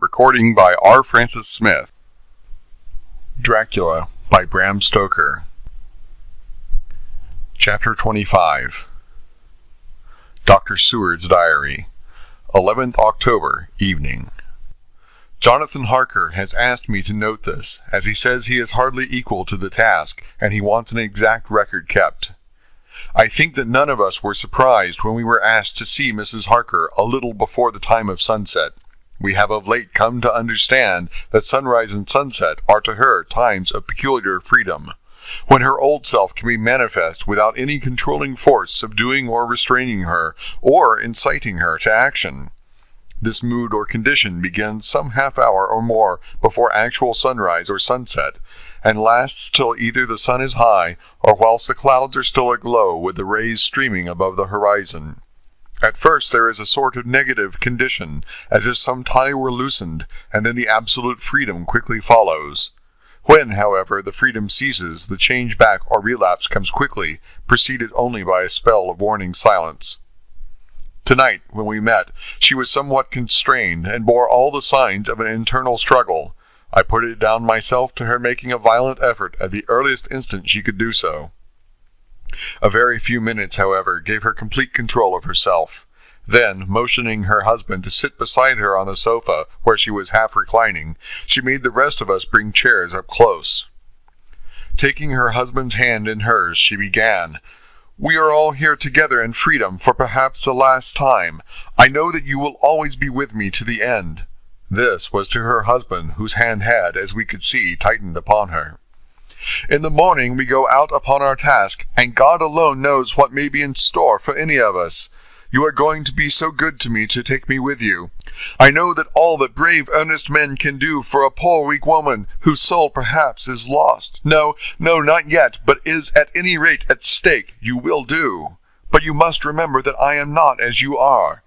Recording by R. Francis Smith. Dracula by Bram Stoker. Chapter 25. Dr. Seward's Diary. 11th October, evening. Jonathan Harker has asked me to note this, as he says he is hardly equal to the task, and he wants an exact record kept. I think that none of us were surprised when we were asked to see Mrs. Harker a little before the time of sunset. We have of late come to understand that sunrise and sunset are to her times of peculiar freedom, when her old self can be manifest without any controlling force subduing or restraining her, or inciting her to action. This mood or condition begins some half hour or more before actual sunrise or sunset, and lasts till either the sun is high, or whilst the clouds are still aglow with the rays streaming above the horizon. At first there is a sort of negative condition, as if some tie were loosened, and then the absolute freedom quickly follows. When, however, the freedom ceases, the change back or relapse comes quickly, preceded only by a spell of warning silence. Tonight, when we met, she was somewhat constrained, and bore all the signs of an internal struggle. I put it down myself to her making a violent effort at the earliest instant she could do so. A very few minutes, however, gave her complete control of herself. Then, motioning her husband to sit beside her on the sofa, where she was half reclining, she made the rest of us bring chairs up close. Taking her husband's hand in hers, she began, "We are all here together in freedom for perhaps the last time. I know that you will always be with me to the end." This was to her husband, whose hand had, as we could see, tightened upon her. "In the morning we go out upon our task, and God alone knows what may be in store for any of us. You are going to be so good to me to take me with you. I know that all that brave, earnest men can do for a poor, weak woman, whose soul perhaps is lost, no, not yet, but is at any rate at stake, you will do. But you must remember that I am not as you are.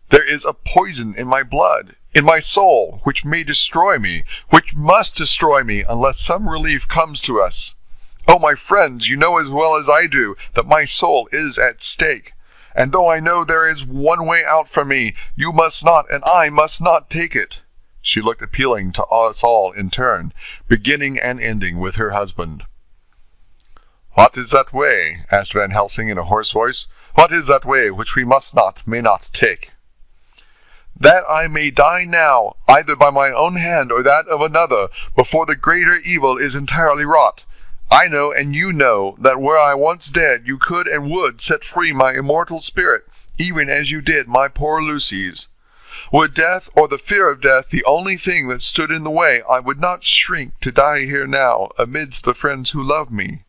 There is a poison in my blood, in my soul, which may destroy me, which must destroy me unless some relief comes to us. Oh, my friends, you know as well as I do that my soul is at stake. And though I know there is one way out for me, you must not and I must not take it." She looked appealing to us all in turn, beginning and ending with her husband. "What is that way?" asked Van Helsing in a hoarse voice. "What is that way which we may not take?" "That I may die now, either by my own hand or that of another, before the greater evil is entirely wrought. I know, and you know, that were I once dead, you could and would set free my immortal spirit, even as you did my poor Lucy's. Were death, or the fear of death, the only thing that stood in the way, I would not shrink to die here now, amidst the friends who love me.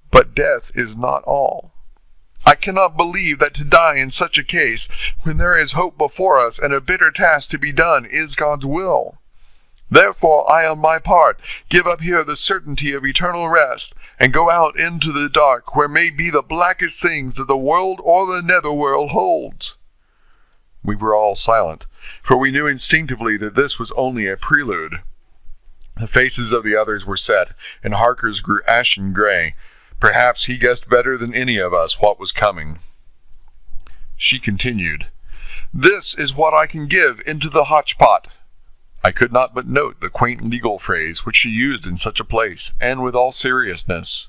But death is not all. I cannot believe that to die in such a case, when there is hope before us and a bitter task to be done, is God's will. Therefore I, on my part, give up here the certainty of eternal rest, and go out into the dark, where may be the blackest things that the world or the netherworld holds." We were all silent, for we knew instinctively that this was only a prelude. The faces of the others were set, and Harker's grew ashen gray. Perhaps he guessed better than any of us what was coming. She continued, "This is what I can give into the hotchpot." I could not but note the quaint legal phrase which she used in such a place, and with all seriousness.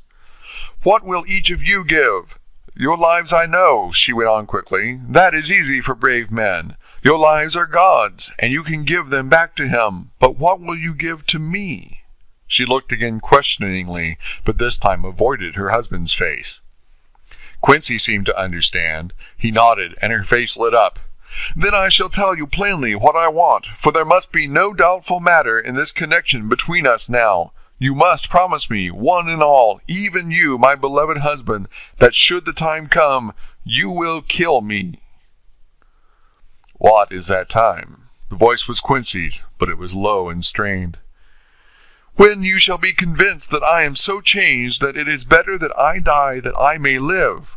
"What will each of you give? Your lives I know," she went on quickly. "That is easy for brave men. Your lives are God's, and you can give them back to him. But what will you give to me?" She looked again questioningly, but this time avoided her husband's face. Quincy seemed to understand. He nodded, and her face lit up. "Then I shall tell you plainly what I want, for there must be no doubtful matter in this connection between us now. You must promise me, one and all, even you, my beloved husband, that should the time come, you will kill me." "What is that time?" The voice was Quincy's, but it was low and strained. "When you shall be convinced that I am so changed that it is better that I die that I may live.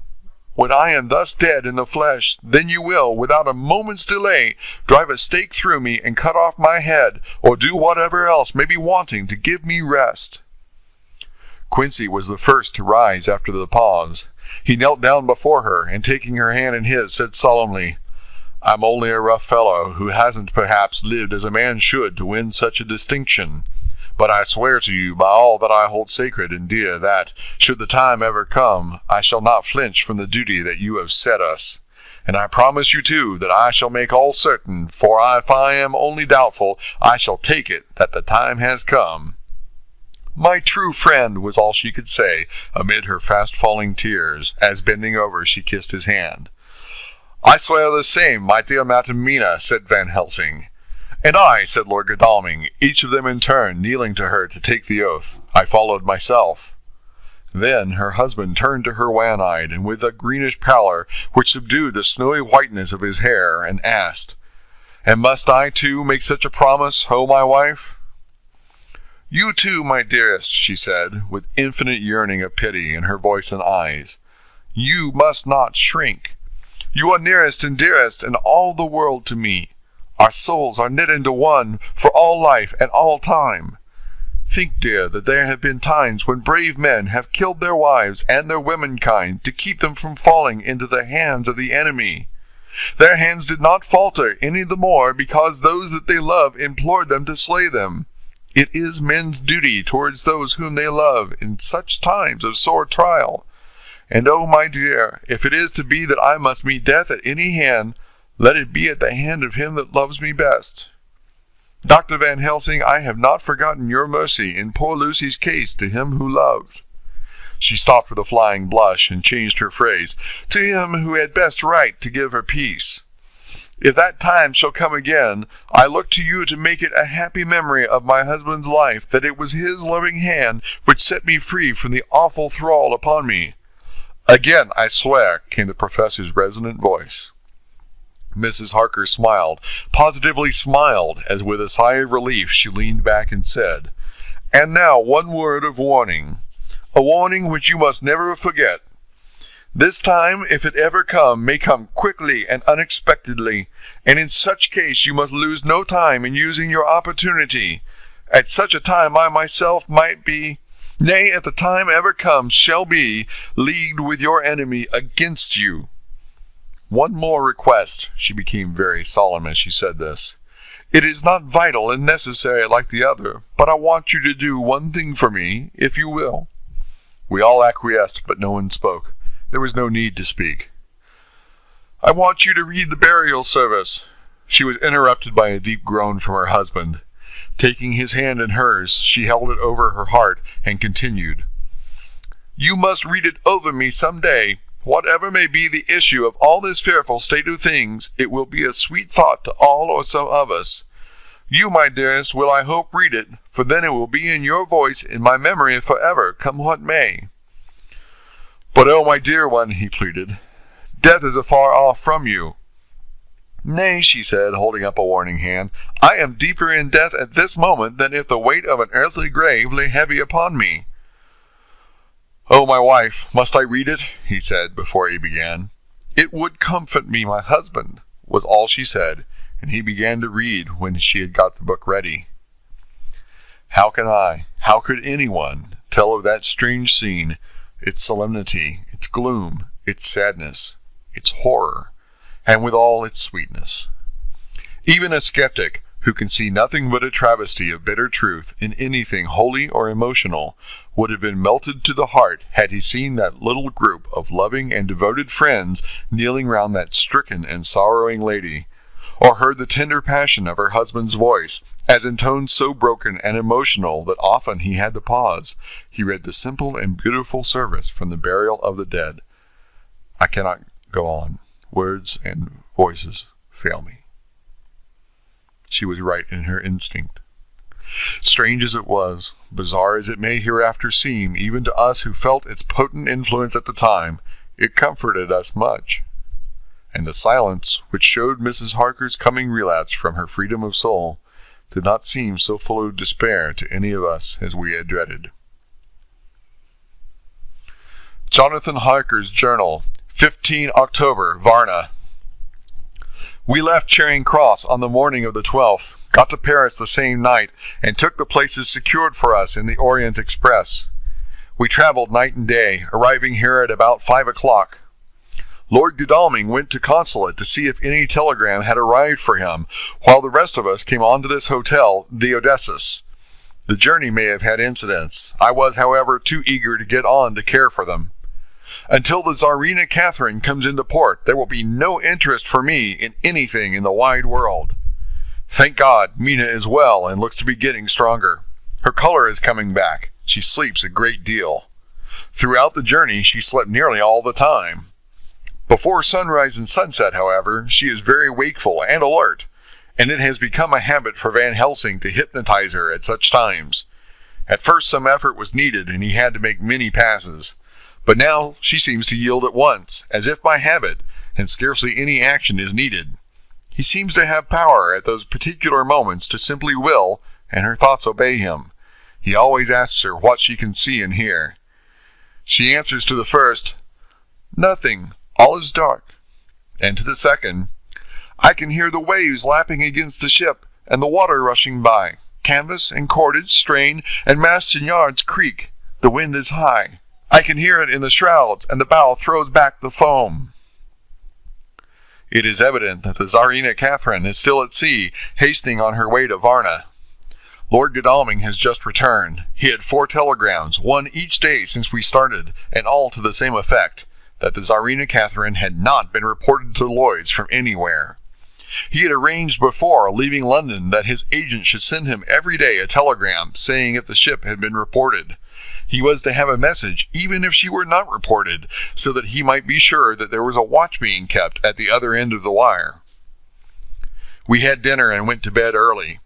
When I am thus dead in the flesh, then you will, without a moment's delay, drive a stake through me and cut off my head, or do whatever else may be wanting to give me rest." Quincy was the first to rise after the pause. He knelt down before her, and taking her hand in his, said solemnly, I'm only a rough fellow who hasn't perhaps lived as a man should to win such a distinction. But I swear to you by all that I hold sacred and dear that, should the time ever come, I shall not flinch from the duty that you have set us. And I promise you, too, that I shall make all certain, for if I am only doubtful, I shall take it that the time has come." "My true friend," was all she could say, amid her fast-falling tears, as bending over she kissed his hand. "I swear the same, my dear Madam Mina," said Van Helsing. "And I," said Lord Godalming, each of them in turn kneeling to her to take the oath. "I followed myself." Then her husband turned to her wan-eyed, and with a greenish pallor which subdued the snowy whiteness of his hair, and asked, "And must I, too, make such a promise, O my wife?" "You too, my dearest," she said, with infinite yearning of pity in her voice and eyes. "You must not shrink. You are nearest and dearest in all the world to me. Our souls are knit into one for all life and all time. Think, dear, that there have been times when brave men have killed their wives and their womenkind to keep them from falling into the hands of the enemy. Their hands did not falter any the more because those that they love implored them to slay them. It is men's duty towards those whom they love in such times of sore trial. And oh, my dear, if it is to be that I must meet death at any hand, let it be at the hand of him that loves me best. Dr. Van Helsing, I have not forgotten your mercy in poor Lucy's case to him who loved." She stopped with a flying blush and changed her phrase, "to him who had best right to give her peace. If that time shall come again, I look to you to make it a happy memory of my husband's life that it was his loving hand which set me free from the awful thrall upon me." "Again, I swear," came the professor's resonant voice. Mrs. Harker smiled, positively smiled, as with a sigh of relief she leaned back and said, "And now one word of warning. A warning which you must never forget. This time, if it ever come, may come quickly and unexpectedly, and in such case you must lose no time in using your opportunity. At such a time I myself might be, nay, if the time ever comes, shall be, leagued with your enemy against you. One more request," she became very solemn as she said this. "It is not vital and necessary like the other, but I want you to do one thing for me, if you will." We all acquiesced, but no one spoke. There was no need to speak. "I want you to read the burial service." She was interrupted by a deep groan from her husband. Taking his hand in hers, she held it over her heart and continued, "You must read it over me some day. Whatever may be the issue of all this fearful state of things, it will be a sweet thought to all or some of us. You, my dearest, will I hope read it, for then it will be in your voice in my memory forever, come what may." "But oh, my dear one," he pleaded, "death is afar off from you." "Nay," she said, holding up a warning hand, "I am deeper in death at this moment than if the weight of an earthly grave lay heavy upon me." "Oh, my wife, must I read it?" he said before he began. "It would comfort me, my husband," was all she said, and he began to read when she had got the book ready. How could anyone, tell of that strange scene, its solemnity, its gloom, its sadness, its horror, and withal its sweetness? Even a skeptic, who can see nothing but a travesty of bitter truth in anything holy or emotional, would have been melted to the heart had he seen that little group of loving and devoted friends kneeling round that stricken and sorrowing lady, or heard the tender passion of her husband's voice, as in tones so broken and emotional that often he had to pause, he read the simple and beautiful service from the burial of the dead. I cannot go on. Words and voices fail me. She was right in her instinct. Strange as it was, bizarre as it may hereafter seem, even to us who felt its potent influence at the time, it comforted us much. And the silence, which showed Mrs. Harker's coming relapse from her freedom of soul, did not seem so full of despair to any of us as we had dreaded. Jonathan Harker's Journal, 15 October, Varna. We left Charing Cross on the morning of the 12th, got to Paris the same night, and took the places secured for us in the Orient Express. We traveled night and day, arriving here at about 5 o'clock. Lord Godalming went to Consulate to see if any telegram had arrived for him, while the rest of us came on to this hotel, the Odysseus. The journey may have had incidents. I was, however, too eager to get on to care for them. Until the Tsarina Catherine comes into port, there will be no interest for me in anything in the wide world. Thank God, Mina is well and looks to be getting stronger. Her color is coming back. She sleeps a great deal. Throughout the journey, she slept nearly all the time. Before sunrise and sunset, however, she is very wakeful and alert, and it has become a habit for Van Helsing to hypnotize her at such times. At first some effort was needed, and he had to make many passes. But now she seems to yield at once, as if by habit, and scarcely any action is needed. He seems to have power at those particular moments to simply will, and her thoughts obey him. He always asks her what she can see and hear. She answers to the first, "Nothing, all is dark," and to the second, "I can hear the waves lapping against the ship, and the water rushing by. Canvas and cordage strain, and masts and yards creak. The wind is high. I can hear it in the shrouds, and the bow throws back the foam." It is evident that the Tsarina Catherine is still at sea, hastening on her way to Varna. Lord Godalming has just returned. He had 4 telegrams, one each day since we started, and all to the same effect, that the Tsarina Catherine had not been reported to Lloyd's from anywhere. He had arranged before leaving London that his agent should send him every day a telegram saying if the ship had been reported. He was to have a message even if she were not reported, so that he might be sure that there was a watch being kept at the other end of the wire. We had dinner and went to bed early.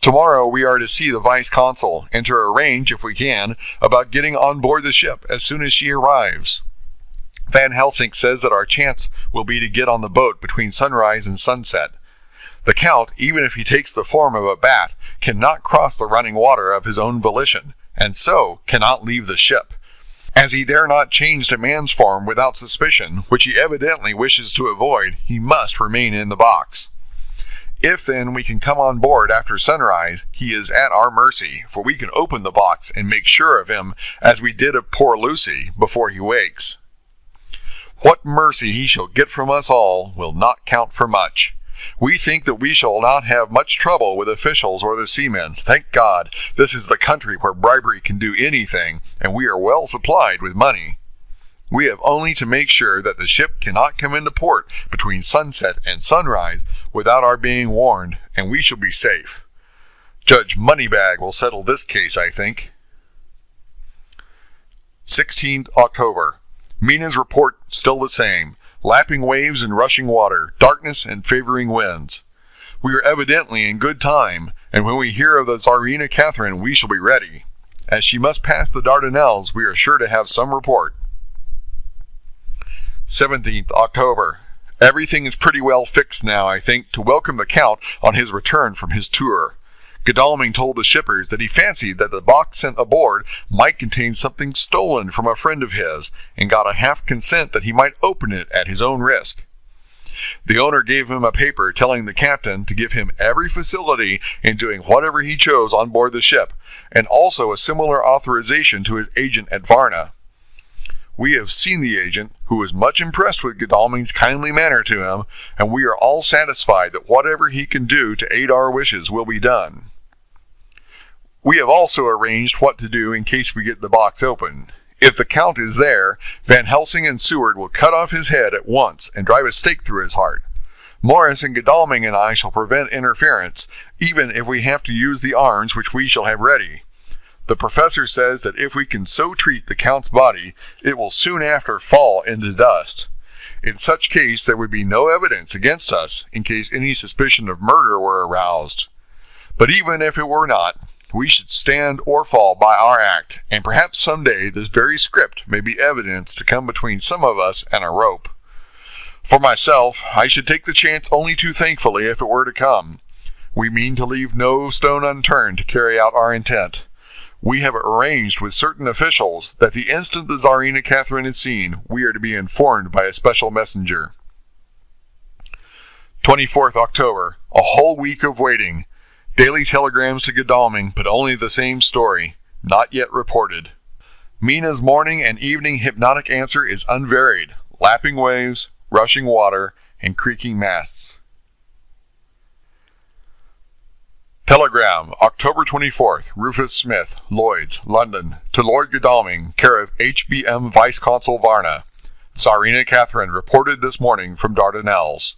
Tomorrow we are to see the vice-consul, and to arrange, if we can, about getting on board the ship as soon as she arrives. Van Helsing says that our chance will be to get on the boat between sunrise and sunset. The Count, even if he takes the form of a bat, cannot cross the running water of his own volition, and so cannot leave the ship. As he dare not change to man's form without suspicion, which he evidently wishes to avoid, he must remain in the box. If, then, we can come on board after sunrise, he is at our mercy, for we can open the box and make sure of him, as we did of poor Lucy, before he wakes. What mercy he shall get from us all will not count for much. We think that we shall not have much trouble with officials or the seamen. Thank God, this is the country where bribery can do anything, and we are well supplied with money. We have only to make sure that the ship cannot come into port between sunset and sunrise without our being warned, and we shall be safe. Judge Moneybag will settle this case, I think. 16th October. Mina's report still the same. Lapping waves and rushing water, darkness and favoring winds. We are evidently in good time, and when we hear of the Tsarina Catherine we shall be ready. As she must pass the Dardanelles, we are sure to have some report. 17th October. Everything is pretty well fixed now, I think, to welcome the Count on his return from his tour. Godalming told the shippers that he fancied that the box sent aboard might contain something stolen from a friend of his, and got a half consent that he might open it at his own risk. The owner gave him a paper telling the captain to give him every facility in doing whatever he chose on board the ship, and also a similar authorization to his agent at Varna. We have seen the agent, who was much impressed with Godalming's kindly manner to him, and we are all satisfied that whatever he can do to aid our wishes will be done. We have also arranged what to do in case we get the box open. If the Count is there, Van Helsing and Seward will cut off his head at once and drive a stake through his heart. Morris and Godalming and I shall prevent interference, even if we have to use the arms which we shall have ready. The professor says that if we can so treat the Count's body, it will soon after fall into dust. In such case there would be no evidence against us in case any suspicion of murder were aroused. But even if it were not, we should stand or fall by our act, and perhaps some day this very script may be evidence to come between some of us and a rope. For myself, I should take the chance only too thankfully if it were to come. We mean to leave no stone unturned to carry out our intent. We have arranged with certain officials that the instant the Tsarina Catherine is seen, we are to be informed by a special messenger. 24th October. A whole week of waiting. Daily telegrams to Godalming, but only the same story. Not yet reported. Mina's morning and evening hypnotic answer is unvaried. Lapping waves, rushing water, and creaking masts. Telegram, October 24th, Rufus Smith, Lloyd's, London, to Lord Godalming, care of HBM Vice-Consul Varna. Tsarina Catherine reported this morning from Dardanelles.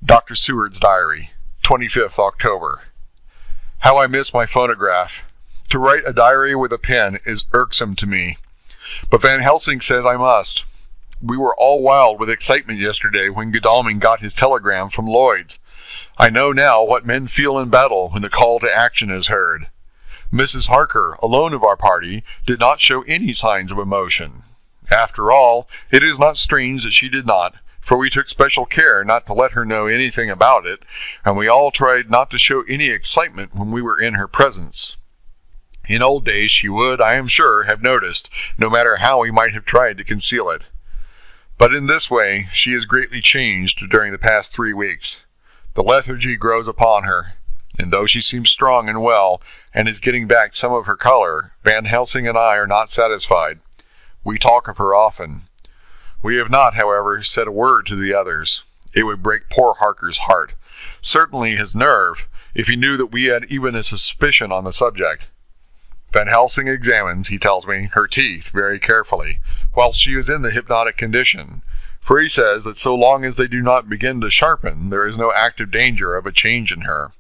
Dr. Seward's Diary, 25th October. How I miss my phonograph. To write a diary with a pen is irksome to me, but Van Helsing says I must. We were all wild with excitement yesterday when Godalming got his telegram from Lloyd's. I know now what men feel in battle when the call to action is heard. Mrs. Harker, alone of our party, did not show any signs of emotion. After all, it is not strange that she did not, for we took special care not to let her know anything about it, and we all tried not to show any excitement when we were in her presence. In old days she would, I am sure, have noticed, no matter how we might have tried to conceal it. But in this way she is greatly changed during the past 3 weeks. The lethargy grows upon her, and though she seems strong and well, and is getting back some of her color, Van Helsing and I are not satisfied. We talk of her often. We have not, however, said a word to the others. It would break poor Harker's heart, certainly his nerve, if he knew that we had even a suspicion on the subject. Van Helsing examines, he tells me, her teeth very carefully, while she is in the hypnotic condition, for he says that so long as they do not begin to sharpen, there is no active danger of a change in her.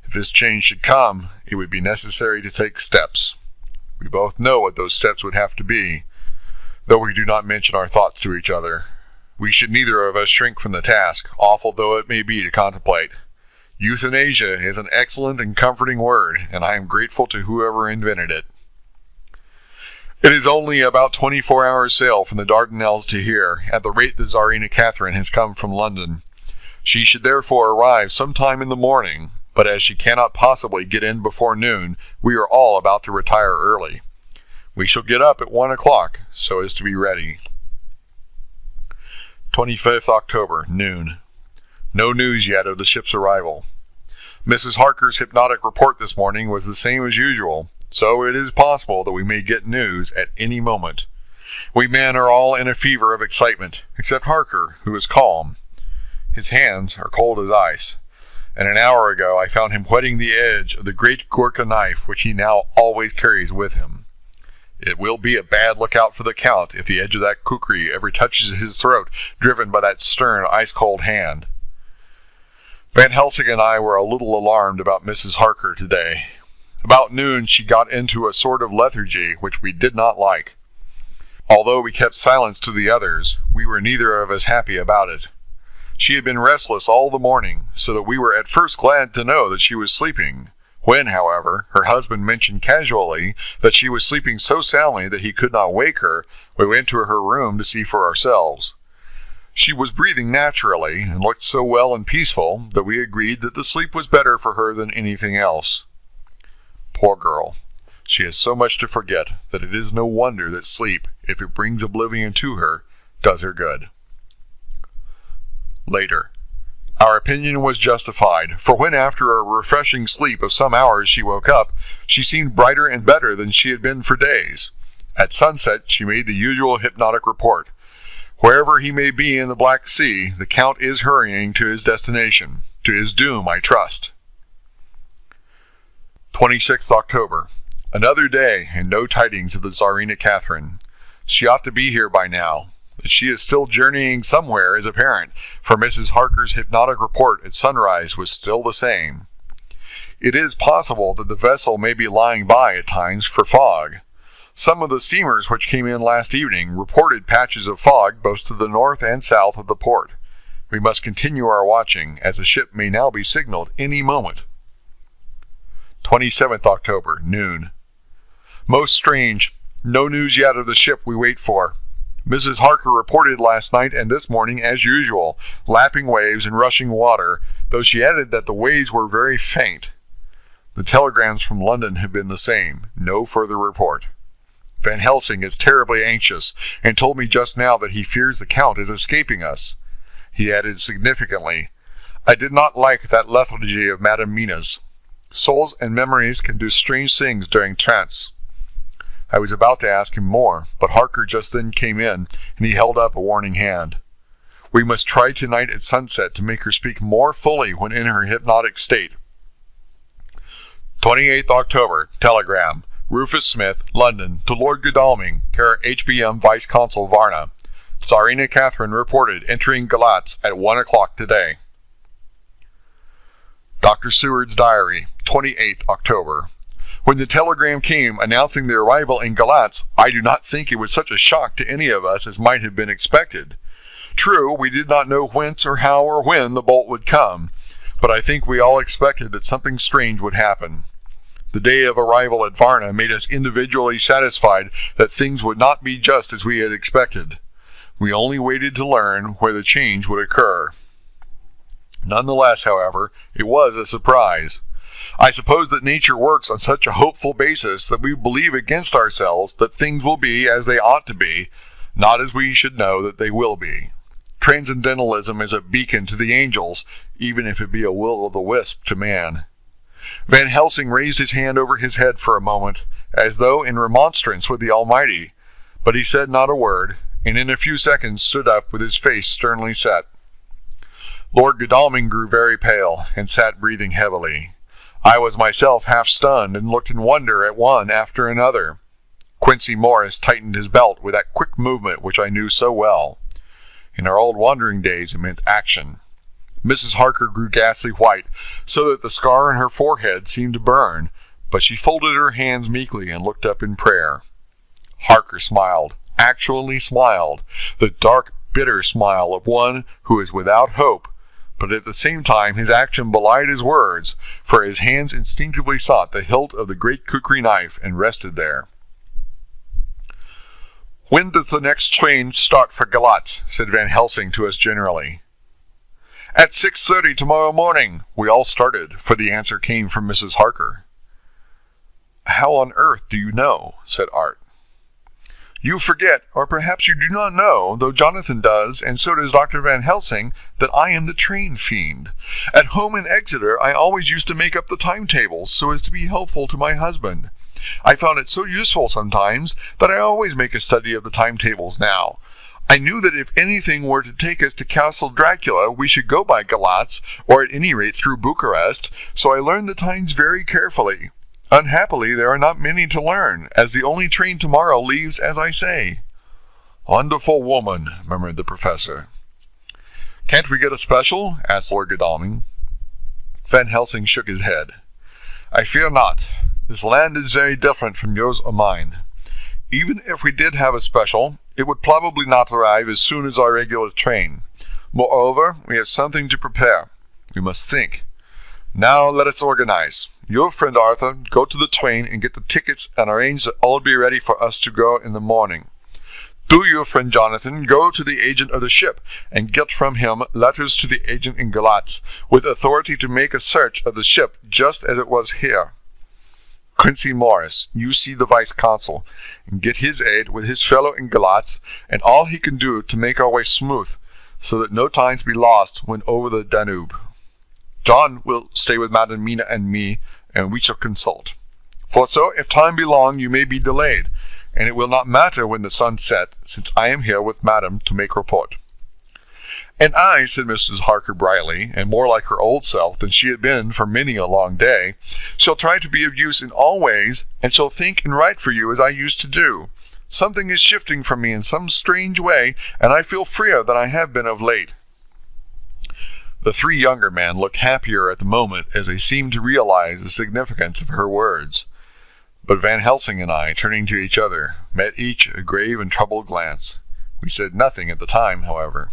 If this change should come, it would be necessary to take steps. We both know what those steps would have to be, though we do not mention our thoughts to each other. We should neither of us shrink from the task, awful though it may be to contemplate. Euthanasia is an excellent and comforting word, and I am grateful to whoever invented it. It is only about 24 hours' sail from the Dardanelles to here, at the rate that Tsarina Catherine has come from London. She should therefore arrive sometime in the morning, but as she cannot possibly get in before noon, we are all about to retire early. We shall get up at 1 o'clock, so as to be ready. 25th October, noon. No news yet of the ship's arrival. Mrs. Harker's hypnotic report this morning was the same as usual, so it is possible that we may get news at any moment. We men are all in a fever of excitement, except Harker, who is calm. His hands are cold as ice, and an hour ago I found him whetting the edge of the great Gurkha knife which he now always carries with him. It will be a bad lookout for the Count if the edge of that kukri ever touches his throat, driven by that stern, ice-cold hand. Van Helsing and I were a little alarmed about Mrs. Harker today. About noon she got into a sort of lethargy which we did not like. Although we kept silence to the others, we were neither of us happy about it. She had been restless all the morning, so that we were at first glad to know that she was sleeping. When, however, her husband mentioned casually that she was sleeping so soundly that he could not wake her, we went to her room to see for ourselves. She was breathing naturally, and looked so well and peaceful that we agreed that the sleep was better for her than anything else. Poor girl! She has so much to forget that it is no wonder that sleep, if it brings oblivion to her, does her good. Later. Our opinion was justified, for when after a refreshing sleep of some hours she woke up, she seemed brighter and better than she had been for days. At sunset she made the usual hypnotic report. Wherever he may be in the Black Sea, the Count is hurrying to his destination, to his doom, I trust. 26th October. Another day, and no tidings of the Tsarina Catherine. She ought to be here by now. That she is still journeying somewhere is apparent, for Mrs. Harker's hypnotic report at sunrise was still the same. It is possible that the vessel may be lying by at times for fog. Some of the steamers which came in last evening reported patches of fog both to the north and south of the port. We must continue our watching, as the ship may now be signaled any moment. 27th October, noon. Most strange. No news yet of the ship we wait for. Mrs. Harker reported last night and this morning as usual, lapping waves and rushing water, though she added that the waves were very faint. The telegrams from London have been the same. No further report. Van Helsing is terribly anxious, and told me just now that he fears the Count is escaping us. He added significantly, I did not like that lethargy of Madame Mina's. Souls and memories can do strange things during trance. I was about to ask him more, but Harker just then came in, and he held up a warning hand. We must try tonight at sunset to make her speak more fully when in her hypnotic state. 28th October, telegram. Rufus Smith, London, to Lord Godalming, care HBM Vice Consul Varna. Tsarina Catherine reported entering Galatz at 1 o'clock today. Dr. Seward's diary, 28th October. When the telegram came announcing the arrival in Galatz, I do not think it was such a shock to any of us as might have been expected. True, we did not know whence or how or when the bolt would come, but I think we all expected that something strange would happen. The day of arrival at Varna made us individually satisfied that things would not be just as we had expected. We only waited to learn where the change would occur. Nonetheless, however, it was a surprise. I suppose that nature works on such a hopeful basis that we believe against ourselves that things will be as they ought to be, not as we should know that they will be. Transcendentalism is a beacon to the angels, even if it be a will-o'-the-wisp to man. Van Helsing raised his hand over his head for a moment, as though in remonstrance with the Almighty, but he said not a word, and in a few seconds stood up with his face sternly set. Lord Godalming grew very pale, and sat breathing heavily. I was myself half stunned, and looked in wonder at one after another. Quincy Morris tightened his belt with that quick movement which I knew so well. In our old wandering days it meant action. Mrs. Harker grew ghastly white, so that the scar on her forehead seemed to burn, but she folded her hands meekly and looked up in prayer. Harker smiled, actually smiled, the dark, bitter smile of one who is without hope, but at the same time his action belied his words, for his hands instinctively sought the hilt of the great kukri knife and rested there. "When does the next train start for Galatz?" said Van Helsing to us generally. "At 6:30 tomorrow morning," we all started, for the answer came from Mrs. Harker. "How on earth do you know?" said Art. "You forget, or perhaps you do not know, though Jonathan does, and so does Dr. Van Helsing, that I am the train fiend. At home in Exeter I always used to make up the timetables so as to be helpful to my husband. I found it so useful sometimes that I always make a study of the timetables now. I knew that if anything were to take us to Castle Dracula, we should go by Galatz, or at any rate through Bucharest, so I learned the times very carefully. Unhappily, there are not many to learn, as the only train tomorrow leaves as I say." "Wonderful woman," murmured the professor. "Can't we get a special?" asked Lord Godalming. Van Helsing shook his head. "I fear not. This land is very different from yours or mine. Even if we did have a special, it would probably not arrive as soon as our regular train. Moreover, we have something to prepare. We must think. Now let us organize. Your friend Arthur, go to the train and get the tickets and arrange that all be ready for us to go in the morning. Do your friend Jonathan go to the agent of the ship and get from him letters to the agent in Galatz, with authority to make a search of the ship just as it was here. Quincy Morris, you see the vice consul, and get his aid with his fellow in Galatz, and all he can do to make our way smooth, so that no time be lost when over the Danube. John will stay with Madam Mina and me, and we shall consult. For so, if time be long, you may be delayed, and it will not matter when the sun set, since I am here with Madam to make report." "And I," said Mrs. Harker brightly, and more like her old self than she had been for many a long day, "shall try to be of use in all ways, and shall think and write for you as I used to do. Something is shifting from me in some strange way, and I feel freer than I have been of late." The three younger men looked happier at the moment as they seemed to realize the significance of her words. But Van Helsing and I, turning to each other, met each a grave and troubled glance. We said nothing at the time, however.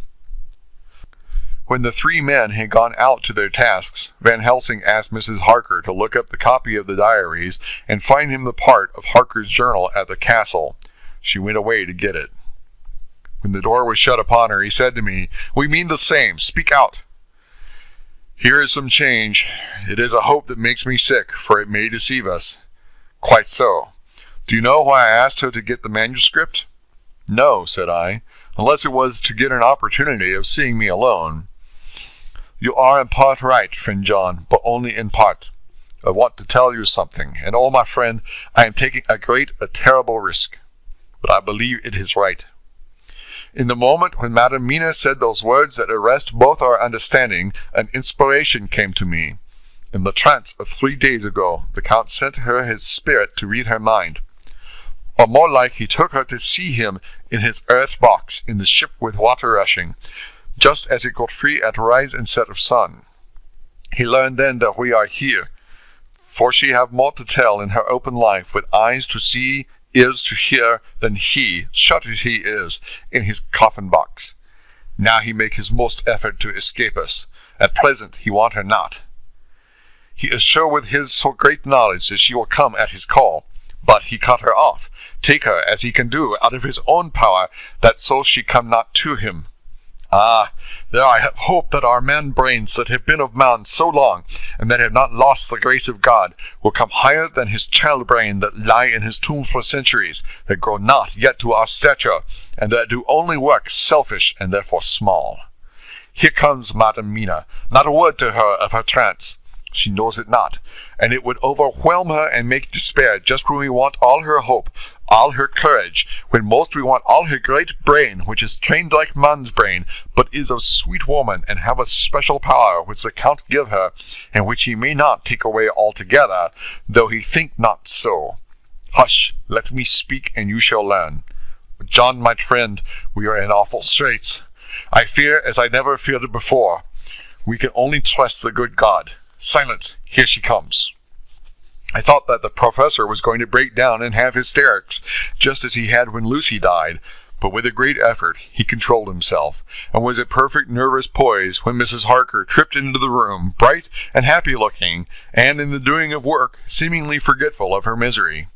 When the three men had gone out to their tasks, Van Helsing asked Mrs. Harker to look up the copy of the diaries and find him the part of Harker's journal at the castle. She went away to get it. When the door was shut upon her, he said to me, "We mean the same. Speak out." "Here is some change. It is a hope that makes me sick, for it may deceive us." "Quite so. Do you know why I asked her to get the manuscript?" "No," said I, "unless it was to get an opportunity of seeing me alone." "You are in part right, friend John, but only in part. I want to tell you something, and oh, my friend, I am taking a terrible risk. But I believe it is right. In the moment when Madame Mina said those words that arrest both our understanding, an inspiration came to me. In the trance of 3 days ago, the Count sent her his spirit to read her mind. Or more like, he took her to see him in his earth box in the ship with water rushing, just as it got free at rise and set of sun. He learned then that we are here, for she have more to tell in her open life, with eyes to see, ears to hear, than he, shut as he is, in his coffin box. Now he make his most effort to escape us. At present he want her not. He is sure with his so great knowledge that she will come at his call, but he cut her off, take her, as he can do, out of his own power, that so she come not to him. Ah, there I have hoped that our man-brains that have been of man so long, and that have not lost the grace of God, will come higher than his child-brain that lie in his tomb for centuries, that grow not yet to our stature, and that do only work selfish and therefore small. Here comes Madame Mina, not a word to her of her trance. She knows it not, and it would overwhelm her and make despair just when we want all her hope, all her courage, when most we want all her great brain, which is trained like man's brain, but is of sweet woman, and have a special power which the Count give her, and which he may not take away altogether, though he think not so. Hush, let me speak, and you shall learn. John, my friend, we are in awful straits. I fear as I never feared before. We can only trust the good God. Silence! Here she comes. I thought that the professor was going to break down and have hysterics, just as he had when Lucy died, but with a great effort he controlled himself, and was at perfect nervous poise when Mrs. Harker tripped into the room, bright and happy-looking, and in the doing of work, seemingly forgetful of her misery.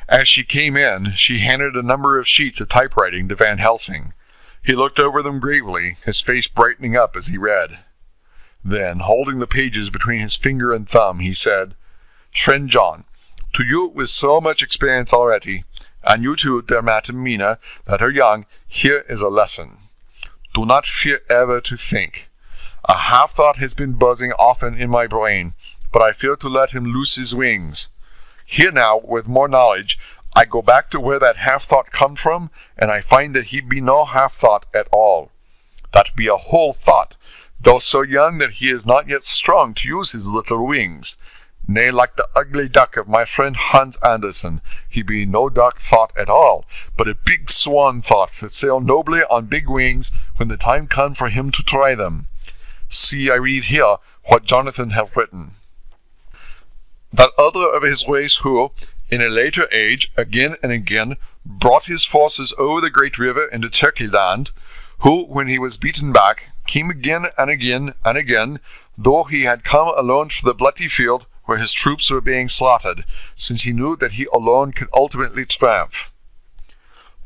As she came in, she handed a number of sheets of typewriting to Van Helsing. He looked over them gravely, his face brightening up as he read. Then, holding the pages between his finger and thumb, he said, Friend John, to you with so much experience already, and you too, dear Madam Mina, that are young, here is a lesson. Do not fear ever to think. A half-thought has been buzzing often in my brain, but I fear to let him loose his wings. Here now, with more knowledge, I go back to where that half-thought come from, and I find that he be no half-thought at all. That be a whole thought, though so young that he is not yet strong to use his little wings. Nay, like the ugly duck of my friend Hans Andersen, he be no duck thought at all, but a big swan thought that sail nobly on big wings when the time come for him to try them. See, I read here what Jonathan have written. That other of his race who, in a later age, again and again, brought his forces over the great river into Turkeyland, who, when he was beaten back, came again and again and again, though he had come alone for the bloody field where his troops were being slaughtered, since he knew that he alone could ultimately triumph.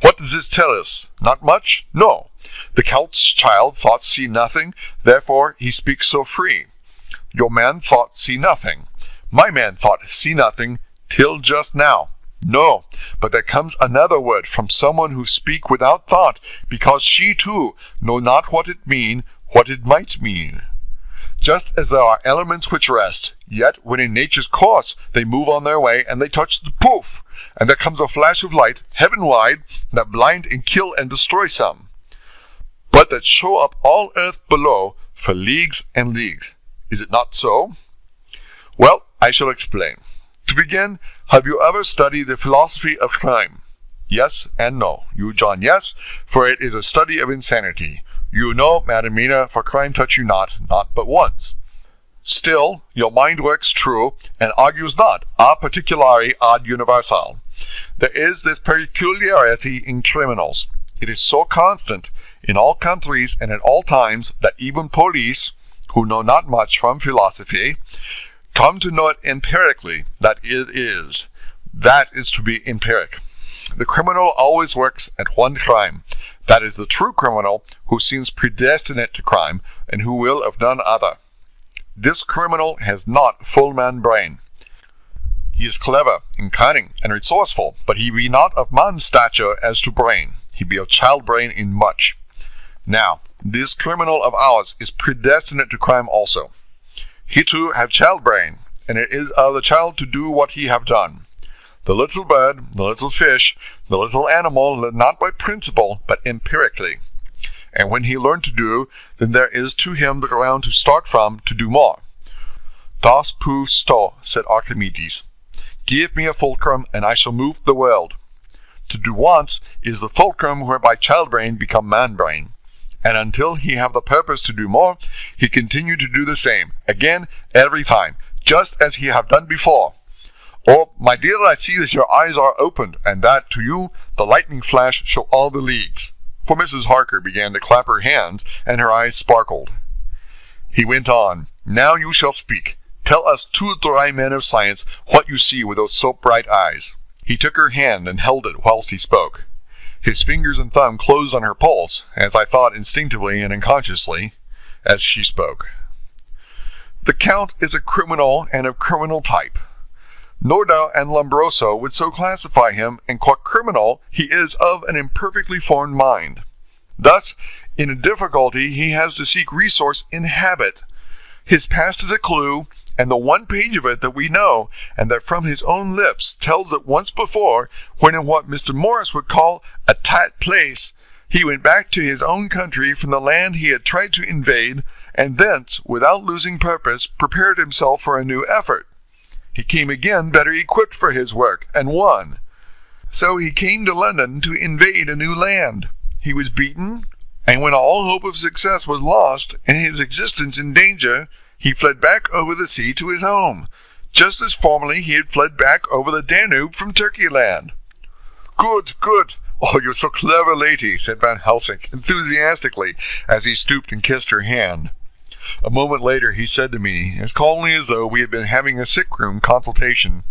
What does this tell us? Not much? No. The Count's child thought see nothing, therefore he speaks so free. Your man thought see nothing. My man thought see nothing, till just now. No, but there comes another word from someone who speak without thought, because she too know not what it mean, what it might mean. Just as there are elements which rest, yet when in nature's course they move on their way, and they touch the poof, and there comes a flash of light, heaven-wide, that blind and kill and destroy some, but that show up all earth below for leagues and leagues. Is it not so? Well, I shall explain. To begin, have you ever studied the philosophy of crime? Yes and no. You, John, yes, for it is a study of insanity. You know, Madam Mina, for crime touch you not but once. Still, your mind works true, and argues not, a particulari ad universal. There is this peculiarity in criminals. It is so constant, in all countries and at all times, that even police, who know not much from philosophy, come to know it empirically, that it is. That is to be empiric. The criminal always works at one crime. That is the true criminal, who seems predestinate to crime, and who will of none other. This criminal has not full man brain. He is clever, and cunning, and resourceful, but he be not of man's stature as to brain. He be of child brain in much. Now, this criminal of ours is predestinate to crime also. He too have child brain, and it is of the child to do what he have done. The little bird, the little fish, the little animal live not by principle, but empirically. And when he learn to do, then there is to him the ground to start from to do more. Das pou sto, said Archimedes. Give me a fulcrum, and I shall move the world. To do once is the fulcrum whereby child-brain become man-brain. And until he have the purpose to do more, he continue to do the same, again, every time, just as he have done before. Oh, my dear, I see that your eyes are opened, and that, to you, the lightning flash show all the leagues. For Mrs. Harker began to clap her hands, and her eyes sparkled. He went on, Now you shall speak. Tell us 2 or 3 men of science what you see with those so bright eyes. He took her hand and held it whilst he spoke. His fingers and thumb closed on her pulse, as I thought instinctively and unconsciously, as she spoke. The Count is a criminal and of criminal type. Nordau and Lombroso would so classify him, and qua criminal he is of an imperfectly formed mind. Thus, in a difficulty he has to seek resource in habit. His past is a clue, and the one page of it that we know, and that from his own lips tells that once before, when in what Mr. Morris would call a tight place, he went back to his own country from the land he had tried to invade, and thence, without losing purpose, prepared himself for a new effort. He came again better equipped for his work, and won. So he came to London to invade a new land. He was beaten, and when all hope of success was lost, and his existence in danger, he fled back over the sea to his home, just as formerly he had fled back over the Danube from Turkey-land. Good, good! Oh, you're so clever, lady, said Van Helsing enthusiastically, as he stooped and kissed her hand. A moment later he said to me, as calmly as though we had been having a sick-room consultation,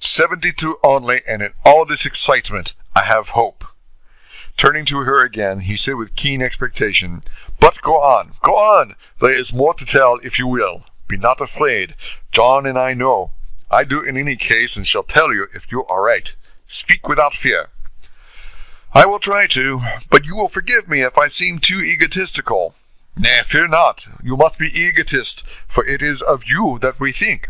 72 only, and in all this excitement I have hope. Turning to her again, he said with keen expectation, But go on, go on! There is more to tell if you will. Be not afraid. John and I know. I do in any case, and shall tell you if you are right. Speak without fear. I will try to, but you will forgive me if I seem too egotistical. Nay, fear not. You must be egotist, for it is of you that we think.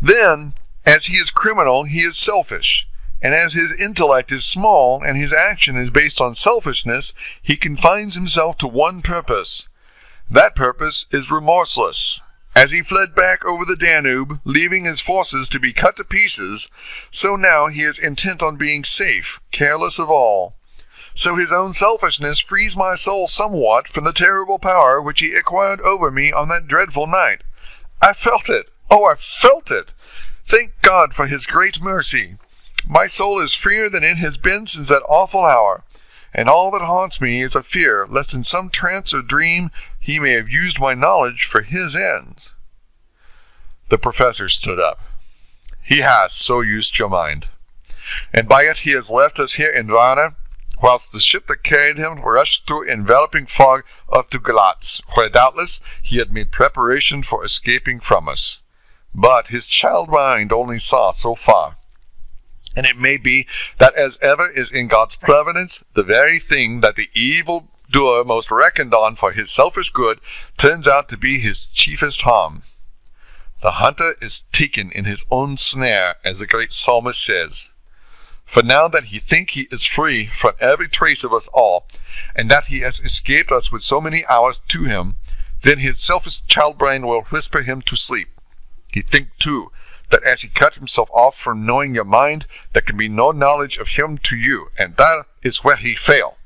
Then, as he is criminal, he is selfish. And as his intellect is small, and his action is based on selfishness, he confines himself to one purpose. That purpose is remorseless. As he fled back over the Danube, leaving his forces to be cut to pieces, so now he is intent on being safe, careless of all. So his own selfishness frees my soul somewhat from the terrible power which he acquired over me on that dreadful night. I felt it! Oh, I felt it! Thank God for his great mercy! My soul is freer than it has been since that awful hour, and all that haunts me is a fear lest in some trance or dream he may have used my knowledge for his ends. The professor stood up. He has so used your mind, and by it he has left us here in Varna, whilst the ship that carried him rushed through enveloping fog up to Galatz, where doubtless he had made preparation for escaping from us. But his child mind only saw so far. And it may be that as ever is in God's providence, the very thing that the evil-doer most reckoned on for his selfish good turns out to be his chiefest harm. The hunter is taken in his own snare, as the great psalmist says. For now that he think he is free from every trace of us all, and that he has escaped us with so many hours to him, then his selfish child-brain will whisper him to sleep. He think, too, that as he cut himself off from knowing your mind, there can be no knowledge of him to you, and that is where he fail.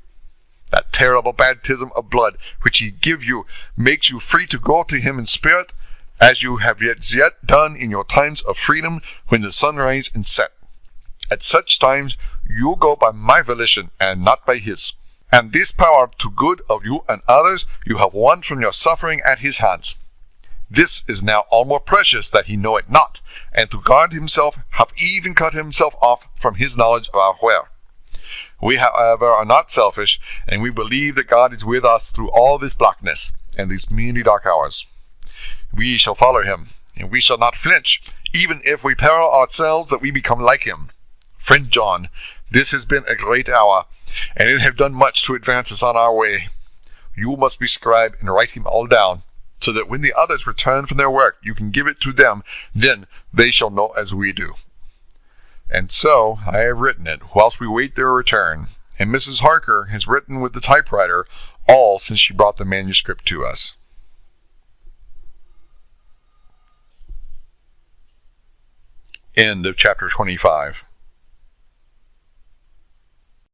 That terrible baptism of blood which he give you makes you free to go to him in spirit, as you have yet done in your times of freedom when the sun rise and set. At such times you go by my volition, and not by his. And this power to good of you and others you have won from your suffering at his hands. This is now all more precious that he know it not, and to guard himself have even cut himself off from his knowledge of our where. We, however, are not selfish, and we believe that God is with us through all this blackness and these many dark hours. We shall follow him, and we shall not flinch, even if we peril ourselves that we become like him. Friend John, this has been a great hour, and it have done much to advance us on our way. You must be scribe and write him all down. so that when the others return from their work, you can give it to them. Then they shall know as we do. And so I have written it, whilst we wait their return, and Mrs. Harker has written with the typewriter, all since she brought the manuscript to us. End of chapter 25.